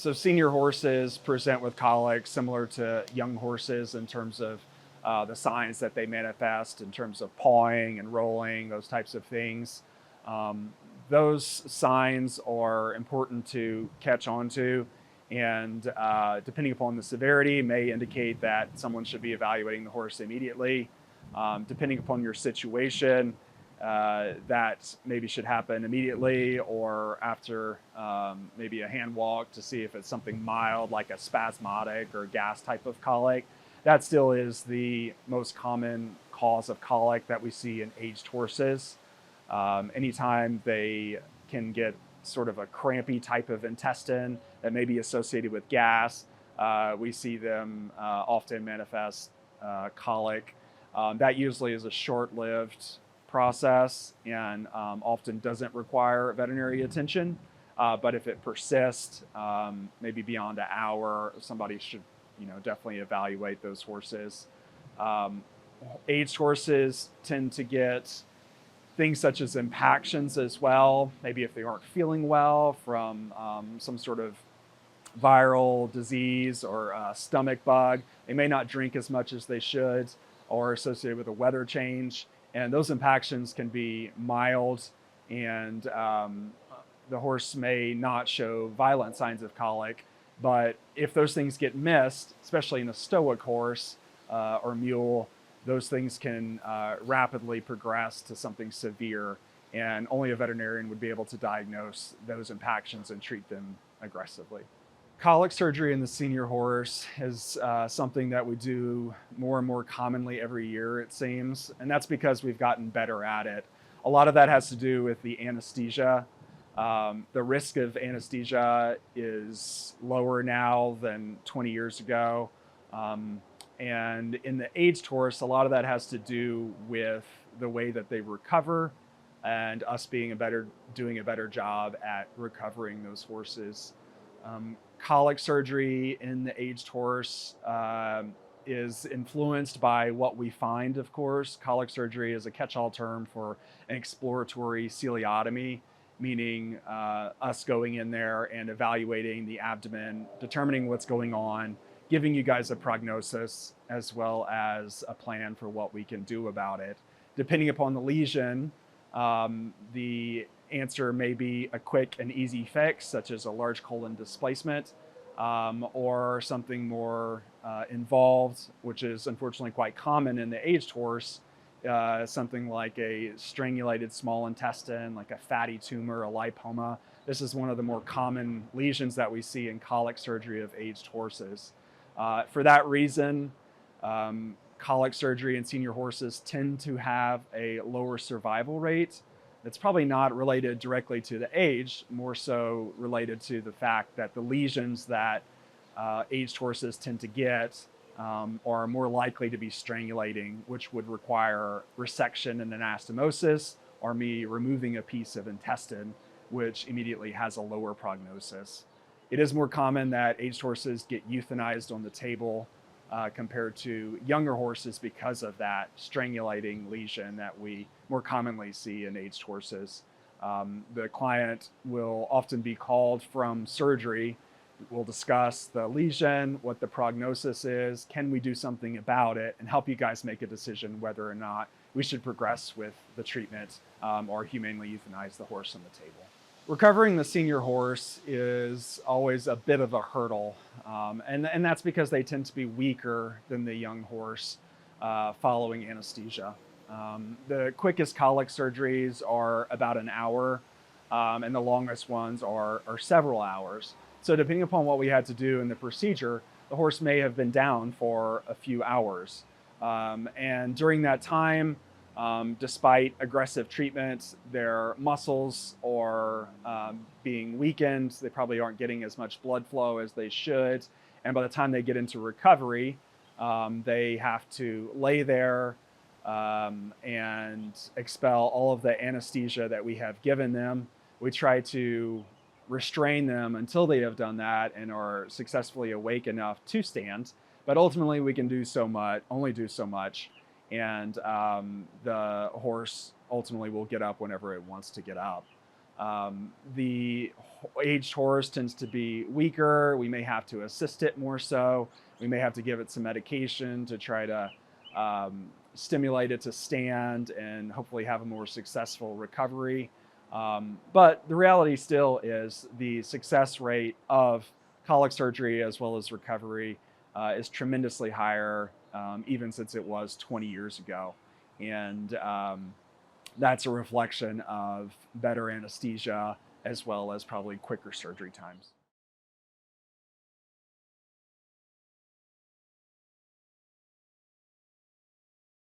So senior horses present with colic similar to young horses in terms of the signs that they manifest in terms of pawing and rolling, those types of things. Um, those signs are important to catch on to, and depending upon the severity may indicate that someone should be evaluating the horse immediately. Depending upon your situation, that maybe should happen immediately or after maybe a hand walk to see if it's something mild like a spasmodic or gas type of colic. That still is the most common cause of colic that we see in aged horses. Anytime they can get sort of a crampy type of intestine that may be associated with gas, we see them often manifest colic. That usually is a short-lived process and often doesn't require veterinary attention. But if it persists, maybe beyond an hour, somebody should, definitely evaluate those horses. Aged horses tend to get things such as impactions as well. Maybe if they aren't feeling well from some sort of viral disease or stomach bug, they may not drink as much as they should, or associated with a weather change. And those impactions can be mild, and the horse may not show violent signs of colic. But if those things get missed, especially in a stoic horse or mule, those things can rapidly progress to something severe, and only a veterinarian would be able to diagnose those impactions and treat them aggressively. Colic surgery in the senior horse is something that we do more and more commonly every year, it seems, and that's because we've gotten better at it. A lot of that has to do with the anesthesia. The risk of anesthesia is lower now than 20 years ago. And in the aged horse, a lot of that has to do with the way that they recover and us doing a better job at recovering those horses. Colic surgery in the aged horse is influenced by what we find, of course. Colic surgery is a catch-all term for an exploratory celiotomy, meaning us going in there and evaluating the abdomen, determining what's going on, giving you guys a prognosis as well as a plan for what we can do about it. Depending upon the lesion, the answer may be a quick and easy fix, such as a large colon displacement, or something more involved, which is unfortunately quite common in the aged horse, something like a strangulated small intestine, like a fatty tumor, a lipoma. This is one of the more common lesions that we see in colic surgery of aged horses. For that reason, colic surgery in senior horses tend to have a lower survival rate. It's probably not related directly to the age, more so related to the fact that the lesions that aged horses tend to get are more likely to be strangulating, which would require resection and anastomosis, or me removing a piece of intestine, which immediately has a lower prognosis. It is more common that aged horses get euthanized on the table compared to younger horses because of that strangulating lesion that we more commonly see in aged horses. The client will often be called from surgery. We'll discuss the lesion, what the prognosis is, can we do something about it, and help you guys make a decision whether or not we should progress with the treatment or humanely euthanize the horse on the table. Recovering the senior horse is always a bit of a hurdle, and that's because they tend to be weaker than the young horse following anesthesia. The quickest colic surgeries are about an hour, and the longest ones are several hours. So depending upon what we had to do in the procedure, the horse may have been down for a few hours. And during that time, despite aggressive treatments, their muscles are being weakened. They probably aren't getting as much blood flow as they should. And by the time they get into recovery, they have to lay there and expel all of the anesthesia that we have given them. We try to restrain them until they have done that and are successfully awake enough to stand. But ultimately, we can only do so much. And the horse ultimately will get up whenever it wants to get up. The aged horse tends to be weaker. We may have to assist it more so. We may have to give it some medication to try to stimulate it to stand and hopefully have a more successful recovery. But the reality still is the success rate of colic surgery as well as recovery is tremendously higher, even since it was 20 years ago. And that's a reflection of better anesthesia as well as probably quicker surgery times.